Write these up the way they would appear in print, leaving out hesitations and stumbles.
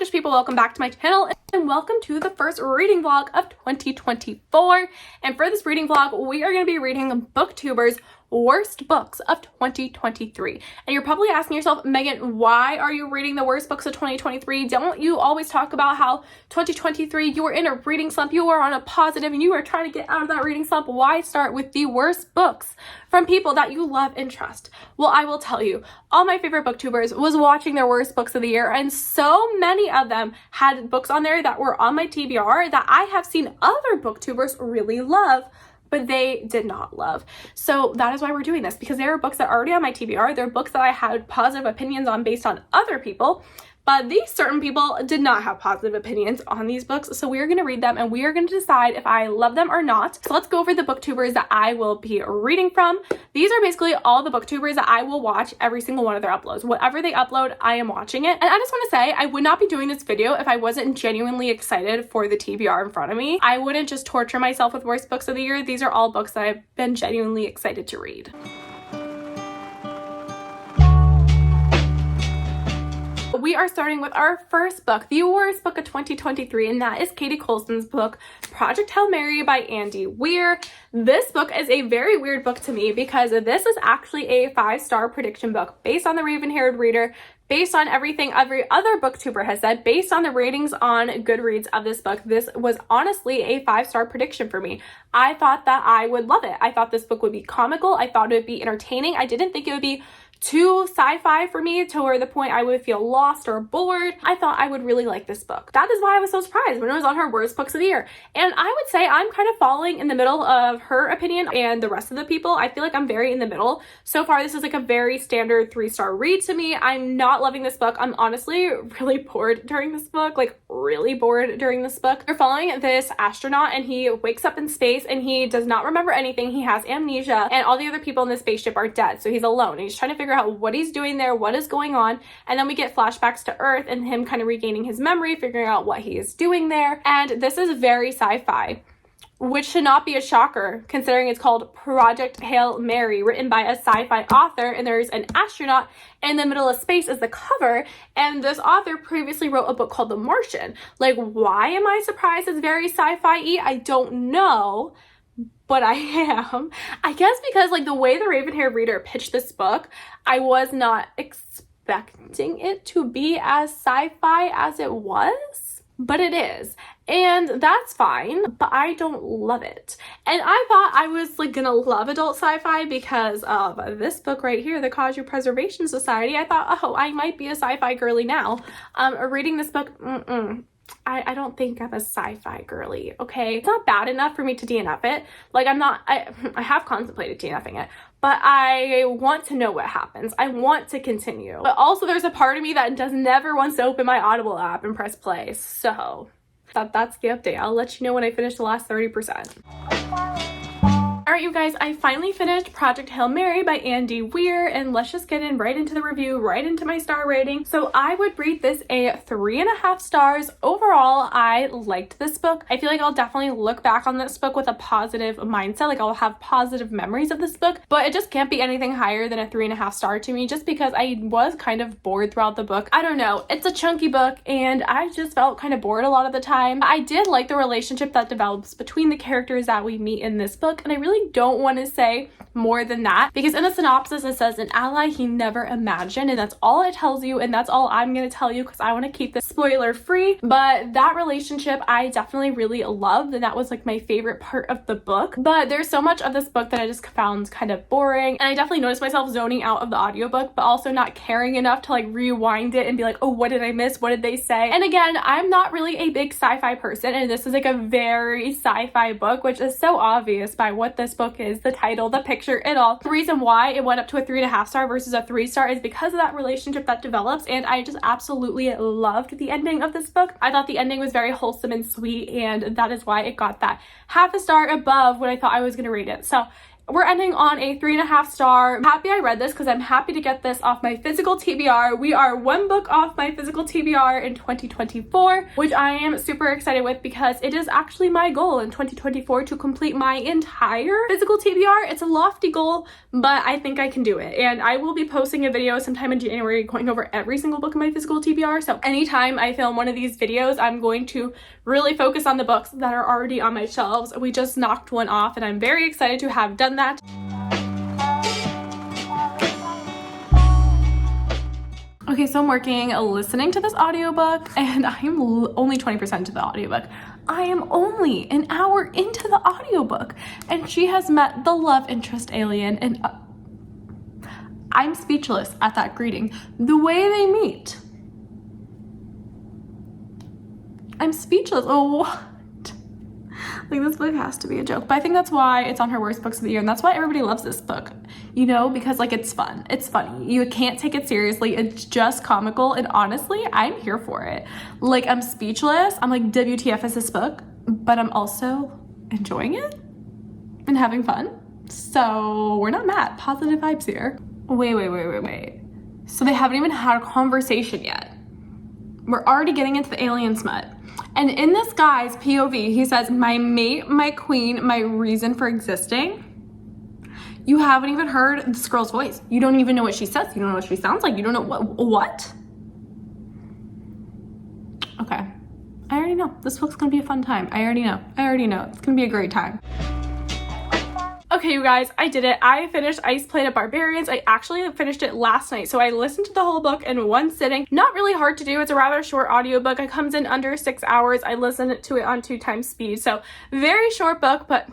bookish people, welcome back to my channel and welcome to the first reading vlog of 2024. And for this reading vlog, we are going to be reading Booktubers' worst books of 2023. And you're probably asking yourself, Megan, why are you reading the worst books of 2023? Don't you always talk about how 2023 you were in a reading slump, you were on a positive, and you were trying to get out of that reading slump? Why start with the worst books from people that you love and trust? Well, I will tell you, all my favorite booktubers was watching their worst books of the year, and so many of them had books on there that were on my TBR that I have seen other booktubers really love, but they did not love. So that is why we're doing this, because there are books that are already on my TBR. They're books that I had positive opinions on based on other people, but these certain people did not have positive opinions on these books. So we are going to read them and we are going to decide if I love them or not. So let's go over the booktubers that I will be reading from. These are basically all the booktubers that I will watch every single one of their uploads. Whatever they upload, I am watching it. And I just want to say, I would not be doing this video if I wasn't genuinely excited for the TBR in front of me. I wouldn't just torture myself with worst books of the year. These are all books that I've been genuinely excited to read. We are starting with our first book, the worst book of 2023, and that is Katie Colson's book, Project Hail Mary by Andy Weir. This book is a very weird book to me because this is actually a 5-star prediction book based on the Raven-haired reader, based on everything every other booktuber has said, based on the ratings on Goodreads of this book. This was honestly a 5-star prediction for me. I thought that I would love it. I thought this book would be comical. I thought it would be entertaining. I didn't think it would be too sci-fi for me to where the point I would feel lost or bored. I thought I would really like this book. That is why I was so surprised when it was on her worst books of the year. And I would say I'm kind of falling in the middle of her opinion and the rest of the people. I feel like I'm very in the middle. So far, this is like a very standard 3-star read to me. I'm not loving this book. I'm honestly really bored during this book, like really bored during this book. You're following this astronaut and he wakes up in space and he does not remember anything. He has amnesia and all the other people in the spaceship are dead. So he's alone and he's trying to figure out what he's doing there, what is going on. And then we get flashbacks to Earth and him kind of regaining his memory, figuring out what he is doing there. And this is very sci-fi, which should not be a shocker considering it's called Project Hail Mary, written by a sci-fi author, and there's an astronaut in the middle of space as the cover, and this author previously wrote a book called The Martian. Like, why am I surprised it's very sci-fi-y? I don't know, but I am. I guess because like the way the Raven-haired reader pitched this book, I was not expecting it to be as sci-fi as it was, but it is. And that's fine, but I don't love it. And I thought I was like gonna love adult sci-fi because of this book right here, the Kaiju Preservation Society. I thought, oh, I might be a sci-fi girly now. Reading this book, I don't think I'm a sci-fi girly, okay? It's not bad enough for me to DNF it. Like, I have contemplated DNFing it, but I want to know what happens. I want to continue. But also there's a part of me that never wants to open my Audible app and press play. So that's the update. I'll let you know when I finish the last 30%. Alright, you guys, I finally finished Project Hail Mary by Andy Weir, and let's just get in right into the review, right into my star rating. So I would rate this a 3.5 stars. Overall, I liked this book. I feel like I'll definitely look back on this book with a positive mindset, like I'll have positive memories of this book, but it just can't be anything higher than a 3.5 star to me, just because I was kind of bored throughout the book. I don't know, it's a chunky book, and I just felt kind of bored a lot of the time. I did like the relationship that develops between the characters that we meet in this book, and I really don't want to say more than that because in the synopsis it says an ally he never imagined, and that's all it tells you, and that's all I'm going to tell you because I want to keep this spoiler free. But that relationship I definitely really loved, and that was like my favorite part of the book. But there's so much of this book that I just found kind of boring, and I definitely noticed myself zoning out of the audiobook, but also not caring enough to like rewind it and be like, oh, what did I miss? What did they say? And again, I'm not really a big sci-fi person, and this is like a very sci-fi book, which is so obvious by what this book is, the title, the picture, it all. The reason why it went up to a 3.5 star versus a 3-star is because of that relationship that develops, and I just absolutely loved the ending of this book. I thought the ending was very wholesome and sweet, and that is why it got that 0.5 star above what I thought I was going to rate it. So we're ending on a 3.5 star. I'm happy I read this because I'm happy to get this off my physical TBR. We are one book off my physical TBR in 2024, which I am super excited with because it is actually my goal in 2024 to complete my entire physical TBR. It's a lofty goal, but I think I can do it. And I will be posting a video sometime in January going over every single book in my physical TBR. So anytime I film one of these videos, I'm going to really focus on the books that are already on my shelves. We just knocked one off and I'm very excited to have done that. Okay, so I'm listening to this audiobook and I'm only 20% into the audiobook. I am only an hour into the audiobook and she has met the love interest alien and I'm speechless at that greeting. The way they meet. I'm speechless. Oh, what? Like, this book has to be a joke. But I think that's why it's on her worst books of the year. And that's why everybody loves this book, you know, because like it's fun. It's funny. You can't take it seriously. It's just comical. And honestly, I'm here for it. Like, I'm speechless. I'm like, WTF is this book? But I'm also enjoying it and having fun. So we're not mad. Positive vibes here. Wait. So they haven't even had a conversation yet. We're already getting into the alien smut. And in this guy's POV, he says, my mate, my queen, my reason for existing. You haven't even heard this girl's voice. You don't even know what she says. You don't know what she sounds like. You don't know what? Okay. I already know. This book's gonna be a fun time. I already know. It's gonna be a great time. Okay, you guys, I did it. I finished Planet Barbarians. I actually finished it last night. So I listened to the whole book in one sitting. Not really hard to do. It's a rather short audiobook. It comes in under 6 hours. I listened to it on 2 times speed. So very short book, but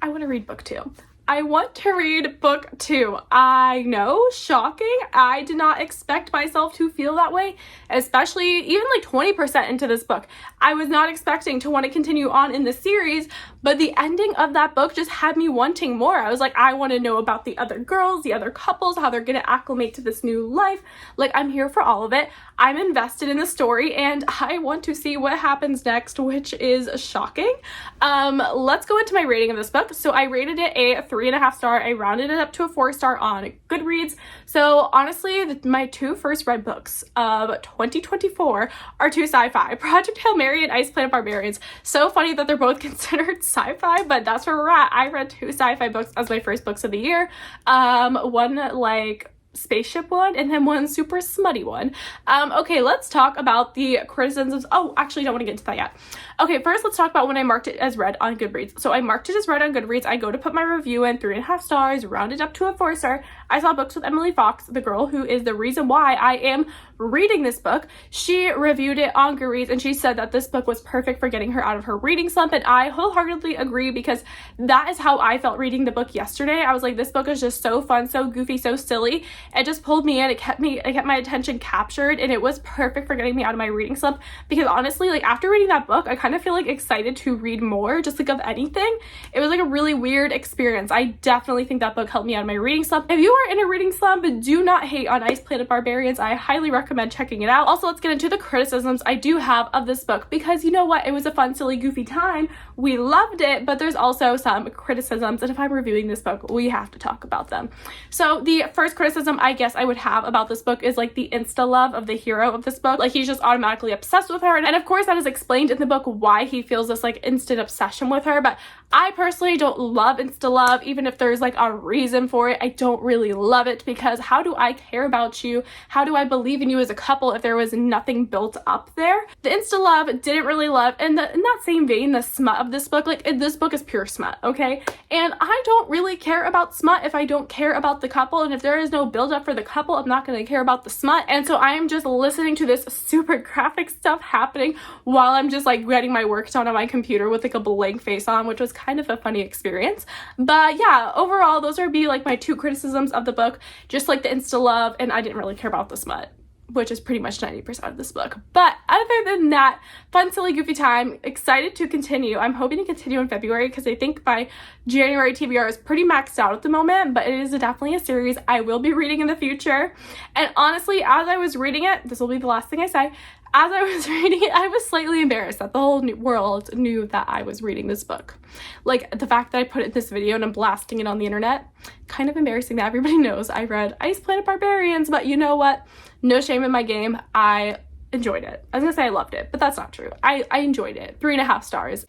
I want to read book 2. I want to read book 2. I know, shocking. I did not expect myself to feel that way, especially even like 20% into this book. I was not expecting to want to continue on in the series, but the ending of that book just had me wanting more. I was like, I want to know about the other girls, the other couples, how they're going to acclimate to this new life. Like, I'm here for all of it. I'm invested in the story and I want to see what happens next, which is shocking. Let's go into my rating of this book. So I rated it a 3.5 star. I rounded it up to a 4 star on Goodreads. So honestly, my 2 first read books of 2024 are 2 sci-fi, Project Hail Mary and Planet Barbarians. So funny that they're both considered sci-fi, but that's where we're at. I read 2 sci-fi books as my first books of the year. One like spaceship one and then one super smutty one. Okay, let's talk about the criticisms. Oh, actually, I don't want to get into that yet. Okay, first let's talk about when I marked it as read on Goodreads. So I marked it as read on Goodreads. I go to put my review in 3.5 stars, rounded up to a 4 star. I saw Books with Emily Fox, the girl who is the reason why I am reading this book. She reviewed it on Goodreads and she said that this book was perfect for getting her out of her reading slump, and I wholeheartedly agree because that is how I felt reading the book yesterday. I was like, this book is just so fun, so goofy, so silly. It just pulled me in. It kept my attention captured, and it was perfect for getting me out of my reading slump because honestly, like, after reading that book, I kind of feel like excited to read more, just like of anything. It was like a really weird experience. I definitely think that book helped me out of my reading slump. If you are in a reading slump, do not hate on Planet Barbarians. I highly recommend checking it out. Also, let's get into the criticisms I do have of this book because you know what? It was a fun, silly, goofy time. We loved it, but there's also some criticisms, and if I'm reviewing this book, we have to talk about them. So the first criticism I guess I would have about this book is like the insta love of the hero of this book. Like, he's just automatically obsessed with her, and of course that is explained in the book why he feels this like instant obsession with her, but I personally don't love insta love. Even if there's like a reason for it, I don't really love it because how do I care about you? How do I believe in you as a couple if there was nothing built up there? The insta love didn't really love, and in that same vein, the smut of this book, like this book is pure smut, okay? And I don't really care about smut if I don't care about the couple, and if there is no build up for the couple, I'm not going to care about the smut. And so I am just listening to this super graphic stuff happening while I'm just like getting my work done on my computer with like a blank face on, which was kind of a funny experience. But yeah, overall, those would be like my 2 criticisms of the book, just like the insta love, and I didn't really care about the smut. which is pretty much 90% of this book. But other than that, fun, silly, goofy time. Excited to continue. I'm hoping to continue in February because I think by January TBR is pretty maxed out at the moment, but it is definitely a series I will be reading in the future. And honestly, as I was reading it, this will be the last thing I say, as I was reading it, I was slightly embarrassed that the whole world knew that I was reading this book. Like, the fact that I put it in this video and I'm blasting it on the internet, kind of embarrassing that everybody knows I read Planet Barbarians, but you know what? No shame in my game. I enjoyed it. I was gonna say I loved it, but that's not true. I enjoyed it. 3.5 stars.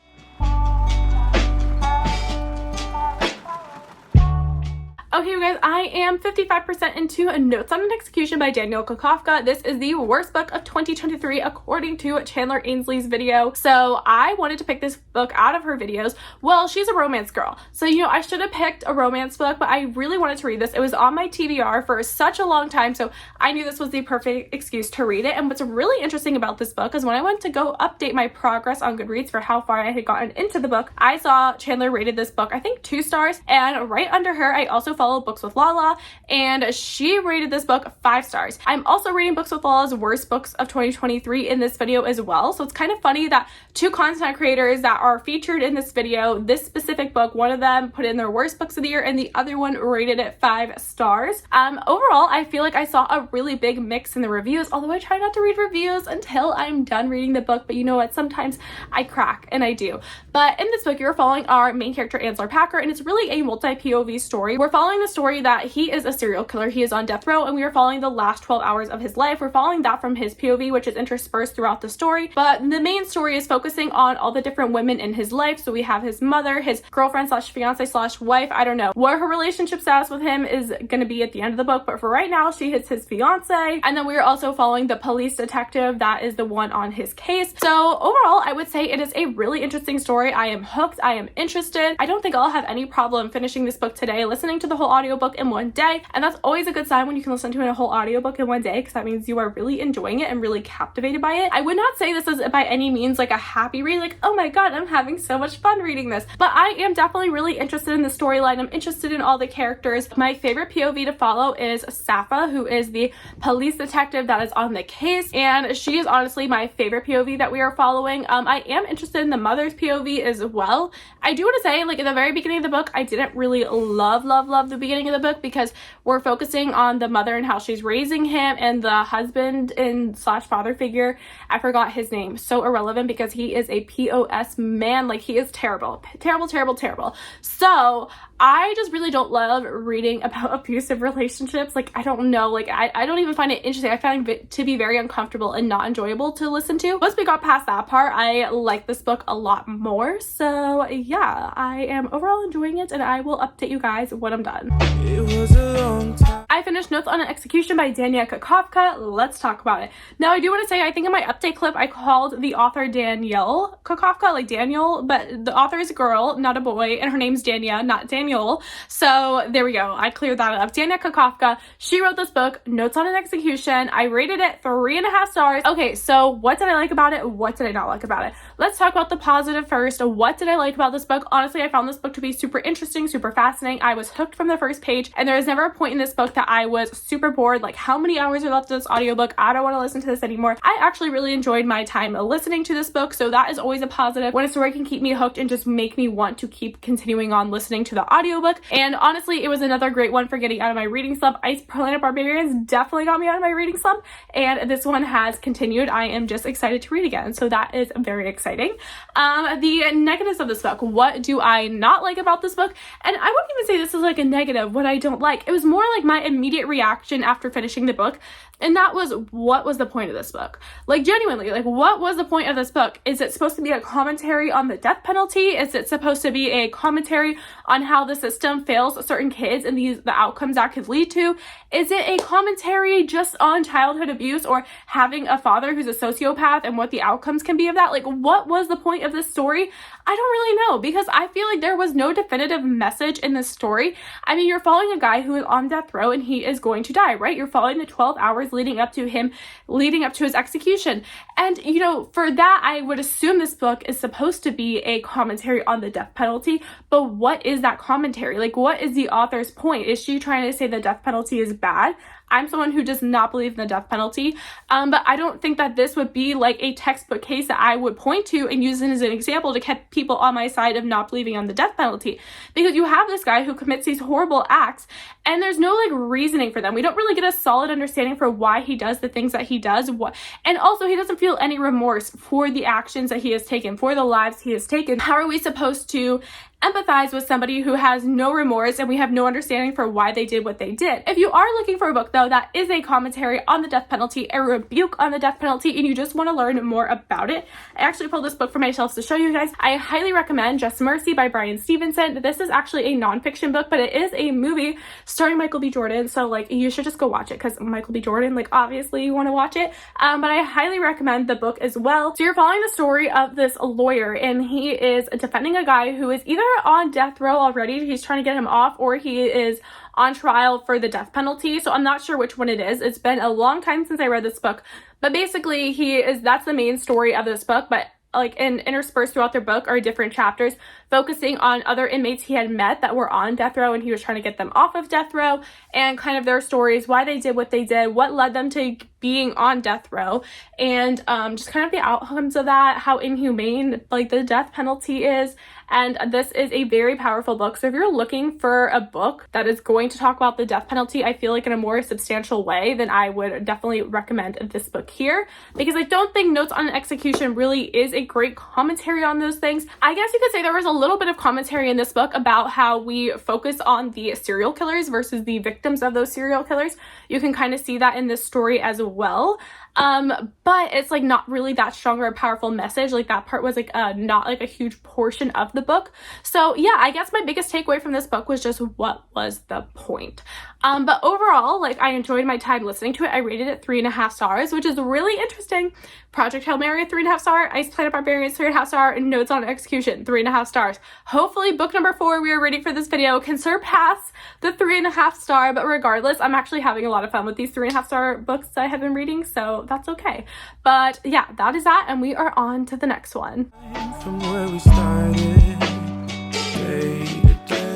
Okay, you guys, I am 55% into Notes on an Execution by Daniel Kukafka. This is the worst book of 2023 according to Chandler Ainsley's video. So I wanted to pick this book out of her videos. Well, she's a romance girl. So, you know, I should have picked a romance book, but I really wanted to read this. It was on my TBR for such a long time, so I knew this was the perfect excuse to read it. And what's really interesting about this book is when I went to go update my progress on Goodreads for how far I had gotten into the book, I saw Chandler rated this book, I think 2 stars. And right under her, I also follow Books with Lala, and she rated this book 5 stars. I'm also rating Books with Lala's worst books of 2023 in this video as well. So it's kind of funny that 2 content creators that are featured in this video, this specific book, one of them put in their worst books of the year and the other one rated it 5 stars. Overall, I feel like I saw a really big mix in the reviews, although I try not to read reviews until I'm done reading the book, but you know what? Sometimes I crack, and I do. But in this book, you're following our main character, Anslar Packer, and it's really a multi-POV story. We're following the story that he is a serial killer. He is on death row, and we are following the last 12 hours of his life. We're following that from his POV, which is interspersed throughout the story, but the main story is focusing on all the different women in his life. So we have his mother, his girlfriend slash fiance slash wife. I don't know what her relationship status with him is going to be at the end of the book, but for right now, she is his fiance. And then we are also following the police detective that is the one on his case. So overall, I would say it is a really interesting story. I am hooked. I am interested. I don't think I'll have any problem finishing this book today, listening to the whole audiobook in one day, and that's always a good sign when you can listen to a whole audiobook in one day, because that means you are really enjoying it and really captivated by it. I would not say this is by any means like a happy read, like, oh my god, I'm having so much fun reading this, but I am definitely really interested in the storyline. I'm interested in all the characters. My favorite POV to follow is Safa, who is the police detective that is on the case, and she is honestly my favorite POV that we are following. I am interested in the mother's POV as well. I do want to say, like, in the very beginning of the book, I didn't really love the beginning of the book because we're focusing on the mother and how she's raising him, and the husband and slash father figure, I forgot his name, so irrelevant because he is a POS man. Like, he is terrible. So I just really don't love reading about abusive relationships. Like, I don't know, like, I don't even find it interesting. I find it to be very uncomfortable and not enjoyable to listen to. Once we got past that part, I like this book a lot more. So yeah, I am overall enjoying it, and I will update you guys when I'm done. It was a long time. I finished Notes on an Execution by Danya Kukafka. Let's talk about it. Now, I do want to say, I think in my update clip, I called the author Danielle Kukafka, like Daniel, but the author is a girl, not a boy, and her name's Danya, not Daniel. So there we go. I cleared that up. Danya Kukafka, she wrote this book, Notes on an Execution. I rated it 3.5 stars. Okay, so what did I like about it? What did I not like about it? Let's talk about the positive first. What did I like about this book? Honestly, I found this book to be super interesting, super fascinating. I was hooked from the first page, and there was never a point in this book that I was super bored. Like, how many hours are left of this audiobook? I don't want to listen to this anymore. I actually really enjoyed my time listening to this book, so that is always a positive when a story can keep me hooked and just make me want to keep continuing on listening to the audiobook. And honestly, it was another great one for getting out of my reading slump. Planet Barbarians definitely got me out of my reading slump, and this one has continued. I am just excited to read again, so that is very exciting. The negatives of this book. What do I not like about this book? And I wouldn't even say this is like a negative, what I don't like. It was more like my immediate reaction after finishing the book, and that was, what was the point of this book? Like, genuinely, like, what was the point of this book? Is it supposed to be a commentary on the death penalty? Is it supposed to be a commentary on how the system fails certain kids and the outcomes that could lead to? Is it a commentary just on childhood abuse or having a father who's a sociopath and what the outcomes can be of that? Like, what was the point of this story? I don't really know, because I feel like there was no definitive message in this story. I mean, you're following a guy who is on death row and he is going to die, right? You're following the 12 hours leading up to his execution. And, you know, for that, I would assume this book is supposed to be a commentary on the death penalty, but what is that commentary? Like, what is the author's point? Is she trying to say the death penalty is bad? I'm someone who does not believe in the death penalty, but I don't think that this would be like a textbook case that I would point to and use it as an example to get people on my side of not believing on the death penalty, because you have this guy who commits these horrible acts and there's no like reasoning for them. We don't really get a solid understanding for why he does the things that he does, and also he doesn't feel any remorse for the actions that he has taken, for the lives he has taken. How are we supposed to empathize with somebody who has no remorse and we have no understanding for why they did what they did? If you are looking for a book though that is a commentary on the death penalty, a rebuke on the death penalty, and you just want to learn more about it, I actually pulled this book from my shelves to show you guys. I highly recommend Just Mercy by Bryan Stevenson. This is actually a nonfiction book, but it is a movie starring Michael B. Jordan, so like you should just go watch it because Michael B. Jordan, like obviously you want to watch it, but I highly recommend the book as well. So you're following the story of this lawyer, and he is defending a guy who is either on death row already, he's trying to get him off, or he is on trial for the death penalty. So I'm not sure which one it is. It's been a long time since I read this book, but basically that's the main story of this book, but like interspersed throughout their book are different chapters focusing on other inmates he had met that were on death row, and he was trying to get them off of death row, and kind of their stories, why they did what they did, what led them to being on death row, and just kind of the outcomes of that, how inhumane like the death penalty is. And this is a very powerful book. So if you're looking for a book that is going to talk about the death penalty, I feel like in a more substantial way, then I would definitely recommend this book here, because I don't think Notes on Execution really is a great commentary on those things. I guess you could say there was a little bit of commentary in this book about how we focus on the serial killers versus the victims of those serial killers. You can kind of see that in this story as well. But it's like not really that strong or a powerful message. Like that part was like not like a huge portion of the book. So yeah, I guess my biggest takeaway from this book was just what was the point. But overall, like I enjoyed my time listening to it. I rated it 3.5 stars, which is really interesting. Project Hail Mary 3.5 star, Planet Barbarians 3.5 star, and Notes on Execution 3.5 stars. Hopefully book number 4 we are reading for this video can surpass the 3.5 star, but regardless, I'm actually having a lot of fun with these 3.5 star books I have been reading, so that's okay. But yeah, that is that, and we are on to the next one. From where we started, day to day.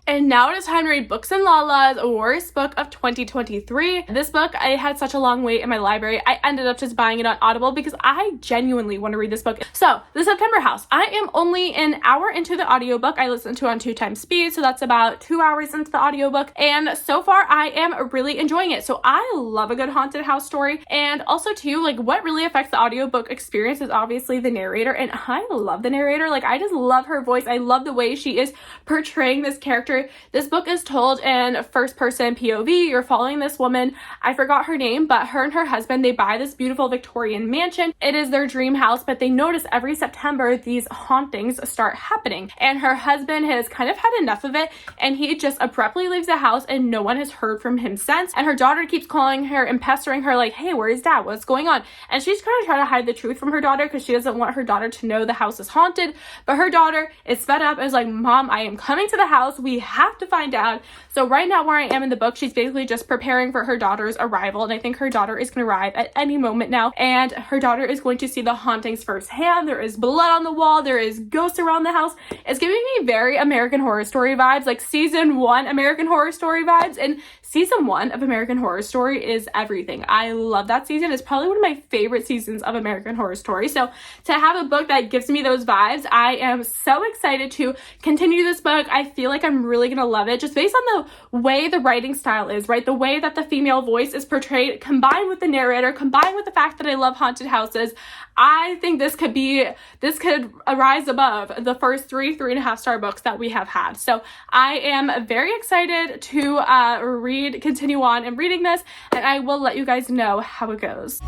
And now it is time to read Books and Lala's worst book of 2023. This book, I had such a long wait in my library. I ended up just buying it on Audible because I genuinely want to read this book. So, The September House. I am only an hour into the audiobook. I listened to it on 2x speed, so that's about 2 hours into the audiobook. And so far, I am really enjoying it. So, I love a good haunted house story. And also, too, like what really affects the audiobook experience is obviously the narrator. And I love the narrator. Like, I just love her voice. I love the way she is portraying this character. This book is told in first person POV. You're following this woman, I forgot her name, but her and her husband, they buy this beautiful Victorian mansion. It is their dream house, but they notice every September these hauntings start happening, and her husband has kind of had enough of it, and he just abruptly leaves the house, and no one has heard from him since. And her daughter keeps calling her and pestering her like, hey, where is dad? What's going on? And she's kind of trying to hide the truth from her daughter because she doesn't want her daughter to know the house is haunted. But her daughter is fed up and is like, Mom, I am coming to the house. We have to find out. So right now where I am in the book, she's basically just preparing for her daughter's arrival, and I think her daughter is going to arrive at any moment now, and her daughter is going to see the hauntings firsthand. There is blood on the wall, there is ghosts around the house. It's giving me very American Horror Story vibes, like season 1 American Horror Story vibes, and season 1 of American Horror Story is everything. I love that season. It's probably one of my favorite seasons of American Horror Story. So to have a book that gives me those vibes, I am so excited to continue this book. I feel like I'm really gonna love it just based on the way the writing style is, right? The way that the female voice is portrayed, combined with the narrator, combined with the fact that I love haunted houses. I think this could rise above the first 3.5 star books that we have had. So I am very excited to continue on and reading this, and I will let you guys know how it goes.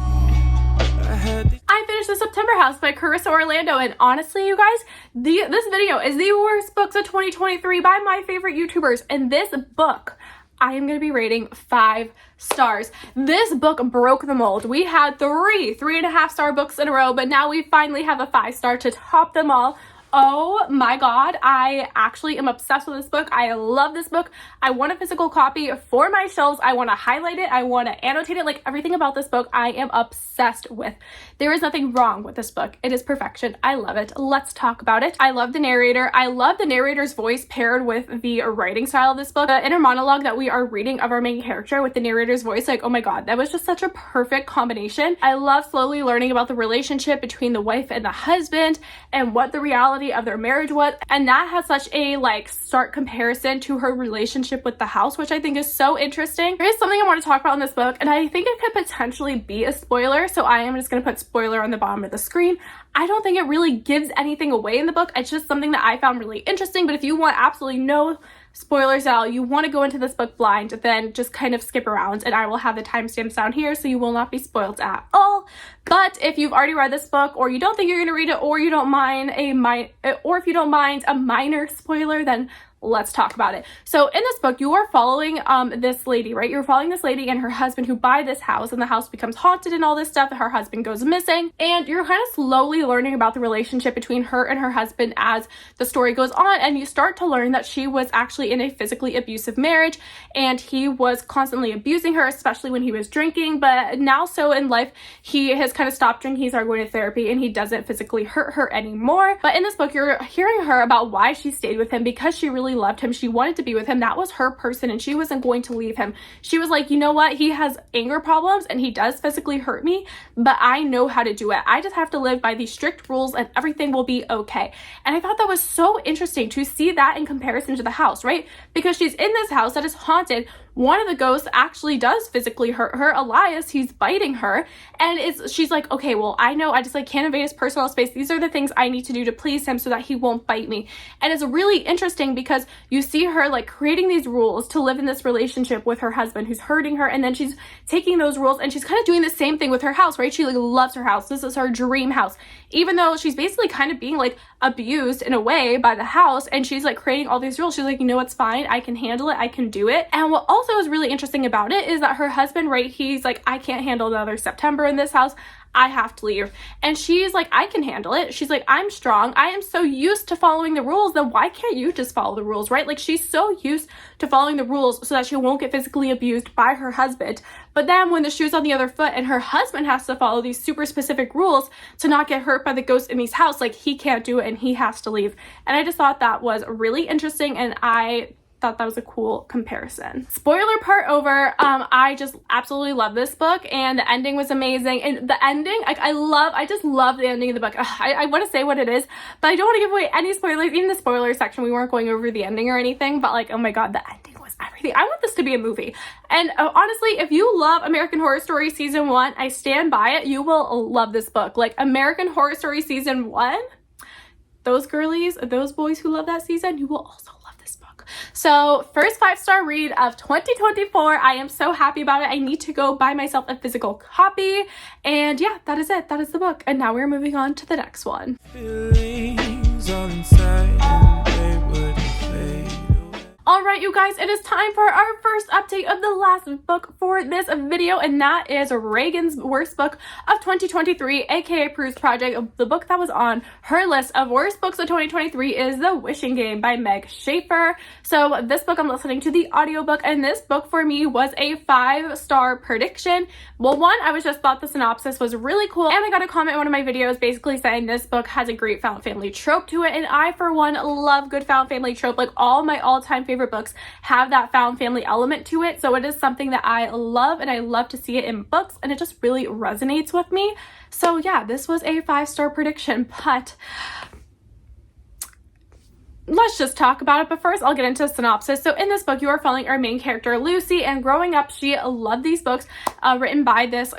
I finished The September House by Carissa Orlando, and honestly, you guys, this video is the worst books of 2023 by my favorite YouTubers, and this book I am going to be rating 5 stars. This book broke the mold. We had 3.5 star books in a row, but now we finally have a 5 star to top them all. oh my god, I actually am obsessed with this book. I love this book. I want a physical copy for my shelves. I want to highlight it. I want to annotate it. Like, everything about this book I am obsessed with. There is nothing wrong with this book. It is perfection. I love it. Let's talk about it. I love the narrator. I love the narrator's voice paired with the writing style of this book. The inner monologue that we are reading of our main character with the narrator's voice, like, oh my god, that was just such a perfect combination. I love slowly learning about the relationship between the wife and the husband and what the reality of their marriage was, and that has such a like stark comparison to her relationship with the house, which I think is so interesting. There is something I want to talk about in this book, and I think it could potentially be a spoiler, so I am just going to put spoiler on the bottom of the screen. I don't think it really gives anything away in the book. It's just something that I found really interesting, but if you want absolutely no spoilers at all, you want to go into this book blind, then just kind of skip around, and I will have the timestamps down here so you will not be spoiled at all. But if you've already read this book, or you don't think you're going to read it, or you don't mind if you don't mind a minor spoiler, then let's talk about it. So in this book, you are following this lady, right? You're following this lady and her husband who buy this house, and the house becomes haunted and all this stuff. Her husband goes missing, and you're kind of slowly learning about the relationship between her and her husband as the story goes on, and you start to learn that she was actually in a physically abusive marriage, and he was constantly abusing her, especially when he was drinking. But now, so in life, he has kind of stopped drinking, he started going to therapy, and he doesn't physically hurt her anymore. But in this book, you're hearing her about why she stayed with him, because she really loved him. She wanted to be with him. That was her person, and she wasn't going to leave him. She was like, you know what? He has anger problems and he does physically hurt me, but I know how to do it. I just have to live by these strict rules and everything will be okay. And I thought that was so interesting to see that in comparison to the house, right? Because she's in this house that is haunted. One of the ghosts actually does physically hurt her. Elias, he's biting her, and she's like, okay, well, I know I just like can't invade his personal space. These are the things I need to do to please him so that he won't bite me. And it's really interesting because you see her like creating these rules to live in this relationship with her husband who's hurting her, and then she's taking those rules and she's kind of doing the same thing with her house, right? She like loves her house. This is her dream house, even though she's basically kind of being like abused in a way by the house, and she's like creating all these rules. She's like, you know, it's fine. I can handle it. I can do it. And what also is really interesting about it is that her husband, right, he's like, I can't handle another September in this house. I have to leave. And she's like, I can handle it. She's like, I'm strong. I am so used to following the rules, then why can't you just follow the rules, right? Like, she's so used to following the rules so that she won't get physically abused by her husband. But then when the shoe's on the other foot and her husband has to follow these super specific rules to not get hurt by the ghost in his house, like, he can't do it and he has to leave. And I just thought that was really interesting, and I thought that was a cool comparison. Spoiler part over. I just absolutely love this book, and the ending was amazing. And the ending, like, I just love the ending of the book. I want to say what it is, but I don't want to give away any spoilers. Even the spoiler section, we weren't going over the ending or anything, but like, oh my god, the ending was everything. I want this to be a movie. And honestly, if you love American Horror Story Season 1, I stand by it. You will love this book. Like, American Horror Story Season 1, those girlies, those boys who love that season, you will also love this book. So, first 5-star read of 2024. I am so happy about it. I need to go buy myself a physical copy. And yeah, that is it. That is the book. And now we're moving on to the next one. Feelings all inside and they would fade away. Alright, you guys, it is time for our first update of the last book for this video, and that is Reagan's worst book of 2023, aka Prue's Project. The book that was on her list of worst books of 2023 is The Wishing Game by Meg Schaffer. So this book, I'm listening to the audiobook, and this book for me was a 5-star prediction. Well, one, I just thought the synopsis was really cool, and I got a comment in one of my videos basically saying this book has a great found family trope to it, and I, for one, love good found family trope. Like, all my all-time favorite books have that found family element to it, so it is something that I love, and I love to see it in books, and it just really resonates with me. So yeah, this was a 5-star prediction, but let's just talk about it. But first, I'll get into the synopsis. So in this book, you are following our main character, Lucy, and growing up, she loved these books written by this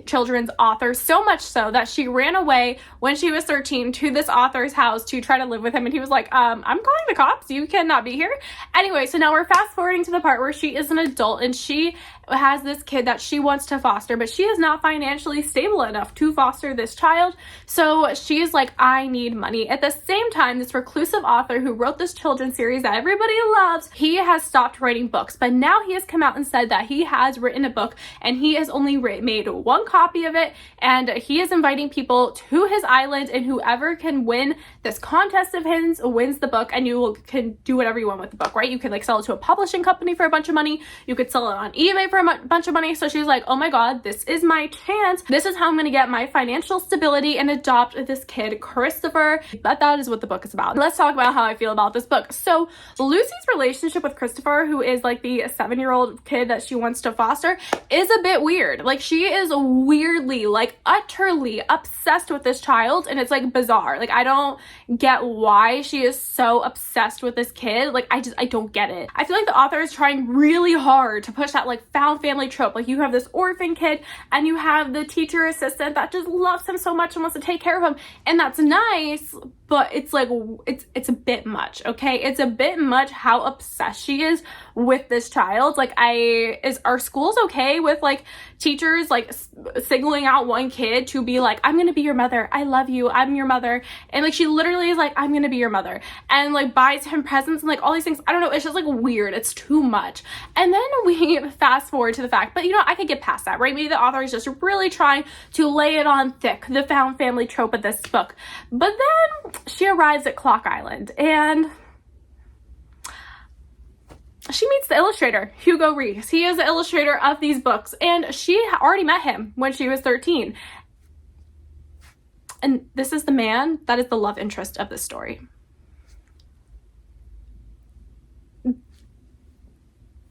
children's author, so much so that she ran away when she was 13 to this author's house to try to live with him, and he was like, I'm calling the cops, you cannot be here. Anyway, so now we're fast forwarding to the part where she is an adult, and she has this kid that she wants to foster, but she is not financially stable enough to foster this child. So she is like, I need money. At the same time, this reclusive author who wrote this children's series that everybody loves, he has stopped writing books, but now he has come out and said that he has written a book and he has only made one copy of it, and he is inviting people to his island, and whoever can win this contest of his wins the book, and can do whatever you want with the book, right? You can like sell it to a publishing company for a bunch of money. You could sell it on eBay for a bunch of money. So she's like, oh my god, this is my chance. This is how I'm gonna get my financial stability and adopt this kid, Christopher. But that is what the book is about. Let's talk about how I feel about this book. So Lucy's relationship with Christopher, who is like the 7-year-old kid that she wants to foster, is a bit weird. Like, she is weirdly, like utterly obsessed with this child, and it's like bizarre. Like, I don't get why she is so obsessed with this kid. Like, I don't get it. I feel like the author is trying really hard to push that like found family trope. Like, you have this orphan kid and you have the teacher assistant that just loves him so much and wants to take care of him, and that's nice, but it's like, it's a bit much, okay? It's a bit much how obsessed she is with this child. Like, are schools okay with like teachers like singling out one kid to be like, I'm gonna be your mother, I love you, I'm your mother, and like she literally is like, I'm gonna be your mother, and like buys him presents and like all these things. I don't know, it's just like weird, it's too much. And then we fast forward to the fact, but you know, I could get past that, right? Maybe the author is just really trying to lay it on thick, the found family trope of this book. But then she arrives at Clock Island and she meets the illustrator, Hugo Reese. He is the illustrator of these books, and she already met him when she was 13. And this is the man that is the love interest of this story.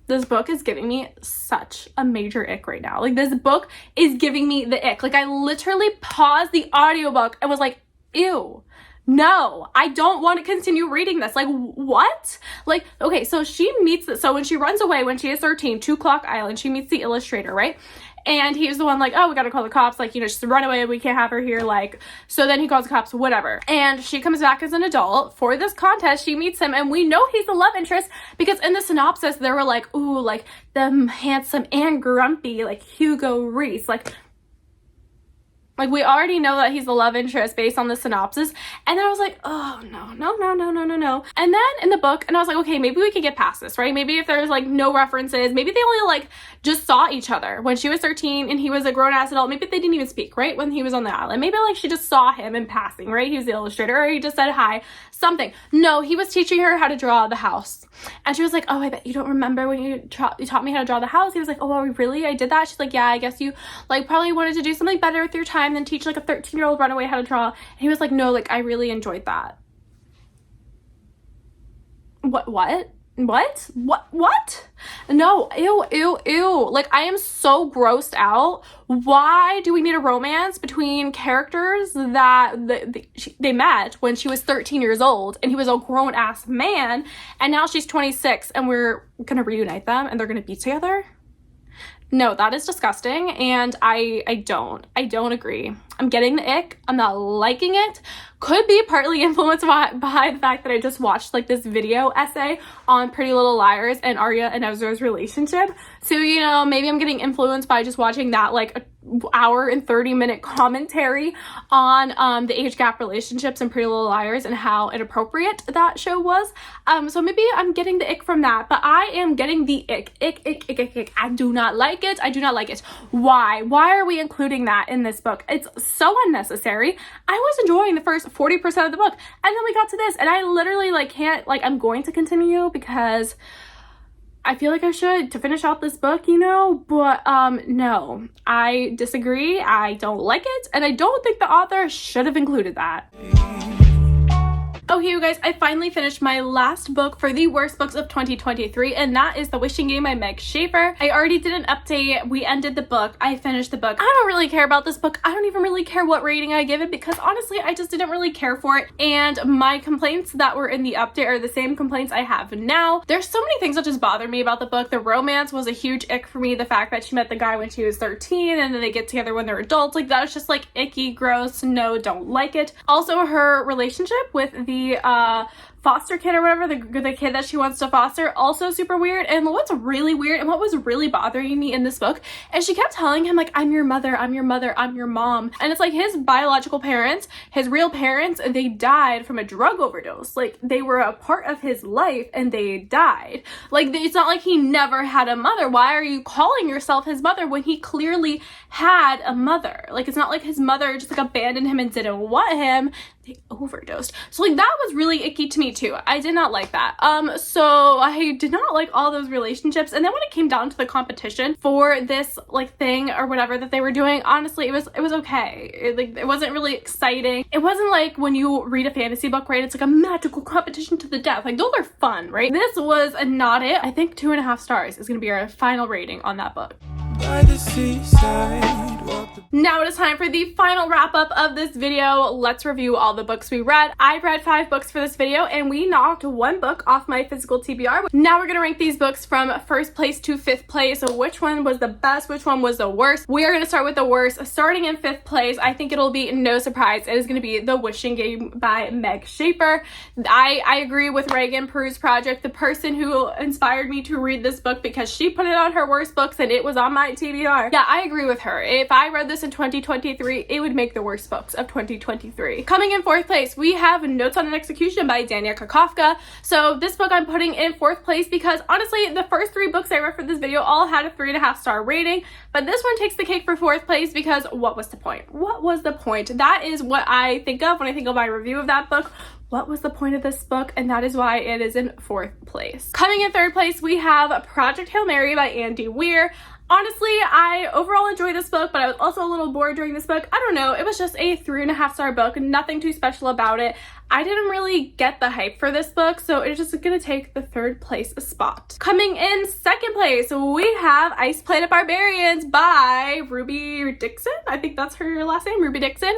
This book is giving me such a major ick right now. Like, this book is giving me the ick. Like, I literally paused the audiobook and was like, ew. No, I don't want to continue reading this. Like, what? Like, okay, so she meets, so when she runs away when she is 13 to Clock Island, she meets the illustrator, right? And he's the one like, oh, we gotta call the cops, like, you know, just run away, we can't have her here, like, so then he calls the cops, whatever. And she comes back as an adult for this contest, she meets him, and we know he's the love interest because in the synopsis, they were like, ooh, like, the handsome and grumpy, like, Hugo Reese, like, we already know that he's the love interest based on the synopsis. And then I was like, oh, no. And then in the book, and I was like, okay, maybe we could get past this, right? Maybe if there's like no references, maybe they only like just saw each other when she was 13 and he was a grown-ass adult. Maybe they didn't even speak, right? When he was on the island. Maybe like she just saw him in passing, right? He was the illustrator, or he just said hi, something. No, he was teaching her how to draw the house. And she was like, oh, I bet you don't remember when you taught me how to draw the house. He was like, oh, really? I did that? She's like, yeah, I guess you like probably wanted to do something better with your time than teach like a 13-year-old runaway how to draw. And he was like, no, like, I really enjoyed that. What? No, ew. Like, I am so grossed out. Why do we need a romance between characters that they met when she was 13 years old and he was a grown-ass man, and now she's 26 and we're gonna reunite them and they're gonna be together? No, that is disgusting, and I don't agree. I'm getting the ick. I'm not liking it. Could be partly influenced by the fact that I just watched like this video essay on Pretty Little Liars and Arya and Ezra's relationship. So, you know, maybe I'm getting influenced by just watching that like hour and 30-minute commentary on the age gap relationships in Pretty Little Liars and how inappropriate that show was. So maybe I'm getting the ick from that, but I am getting the ick. I do not like it. Why are we including that in this book? It's so unnecessary. I was enjoying the first 40% of the book, and then we got to this, and I literally like can't, like, I'm going to continue because I feel like I should to finish out this book, you know, but no, I disagree. I don't like it, and I don't think the author should have included that. Okay, you guys, I finally finished my last book for the worst books of 2023, and that is The Wishing Game by Meg Schaffer. I already did an update. We ended the book. I finished the book. I don't really care about this book. I don't even really care what rating I give it because honestly, I just didn't really care for it. And my complaints that were in the update are the same complaints I have now. There's so many things that just bothered me about the book. The romance was a huge ick for me. The fact that she met the guy when she was 13 and then they get together when they're adults, like, that was just like icky, gross. No, don't like it. Also, her relationship with the foster kid or whatever, the kid that she wants to foster, also super weird. And what's really weird and what was really bothering me in this book is she kept telling him like, I'm your mother, I'm your mother, I'm your mom. And it's like his biological parents, his real parents, they died from a drug overdose. Like they were a part of his life and they died. Like it's not like he never had a mother. Why are you calling yourself his mother when he clearly had a mother? Like it's not like his mother just like abandoned him and didn't want him. They overdosed. So like that was really icky to me too. I did not like that. So I did not like all those relationships. And then when it came down to the competition for this like thing or whatever that they were doing, honestly, it was okay. It wasn't really exciting. It wasn't like when you read a fantasy book, right? It's like a magical competition to the death. Like those are fun, right? This was not it. I think 2.5 stars is gonna be our final rating on that book. By the seaside, Now it is time for the final wrap up of this video. Let's review all the books we read. I read 5 books for this video and we knocked 1 book off my physical TBR. Now we're gonna rank these books from 1st place to 5th place. So which one was the best, which one was the worst? We are gonna start with the worst. Starting in 5th place, I think it'll be no surprise, it is gonna be The Wishing Game by Meg Schaffer. I agree with Reagan Peru's Project, the person who inspired me to read this book because she put it on her worst books and it was on my TBR. Yeah, I agree with her. If I read this in 2023, it would make the worst books of 2023. Coming in 4th place, we have Notes on an Execution by Danya Kukafka. So this book I'm putting in 4th place because honestly, the first 3 books I read for this video all had a 3.5 star rating, but this one takes the cake for 4th place because what was the point? What was the point? That is what I think of when I think of my review of that book. What was the point of this book? And that is why it is in 4th place. Coming in 3rd place, we have Project Hail Mary by Weir. Honestly, I overall enjoyed this book, but I was also a little bored during this book. I don't know, it was just a 3.5 star book, nothing too special about it. I didn't really get the hype for this book, so it's just gonna take the 3rd place spot. Coming in 2nd place, we have Planet Barbarians by Ruby Dixon. I think that's her last name, Ruby Dixon.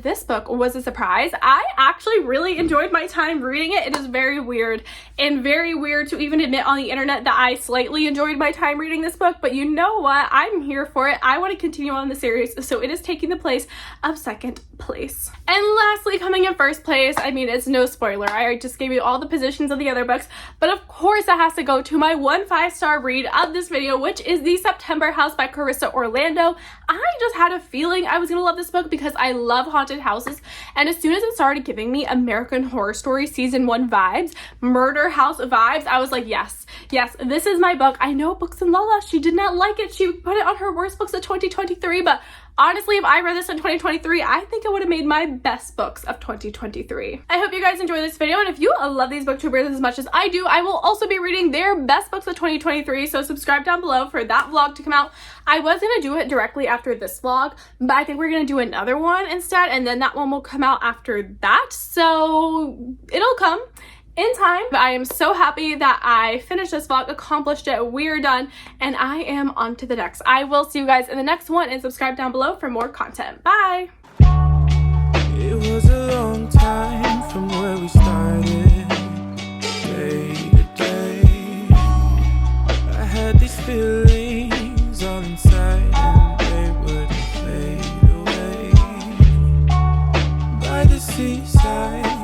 This book was a surprise. I actually really enjoyed my time reading it. It is very weird and very weird to even admit on the internet that I slightly enjoyed my time reading this book, but you know what? I'm here for it. I want to continue on the series, so it is taking the place of 2nd place. And lastly, coming in 1st place, I mean, it's no spoiler. I just gave you all the positions of the other books, but of course it has to go to my 1 5-star read of this video, which is The September House by Carissa Orlando. I just had a feeling I was gonna love this book because I love haunted houses, and as soon as it started giving me American Horror Story season 1 vibes, murder house vibes, I was like, yes, this is my book. I know Books and Lala, she did not like it. She put it on her worst books of 2023, but honestly, if I read this in 2023, I think it would have made my best books of 2023. I hope you guys enjoyed this video, and if you love these booktubers as much as I do, I will also be reading their best books of 2023, so subscribe down below for that vlog to come out. I was gonna do it directly after this vlog, but I think we're gonna do another one instead, and then that one will come out after that, so it'll come in time. But I am so happy that I finished this vlog, accomplished it, we're done, and I am on to the next. I will see you guys in the next one, and subscribe down below for more content. Bye! it was a long time from where we started, day to day. I had these feelings all inside and they wouldn't fade away. By the seaside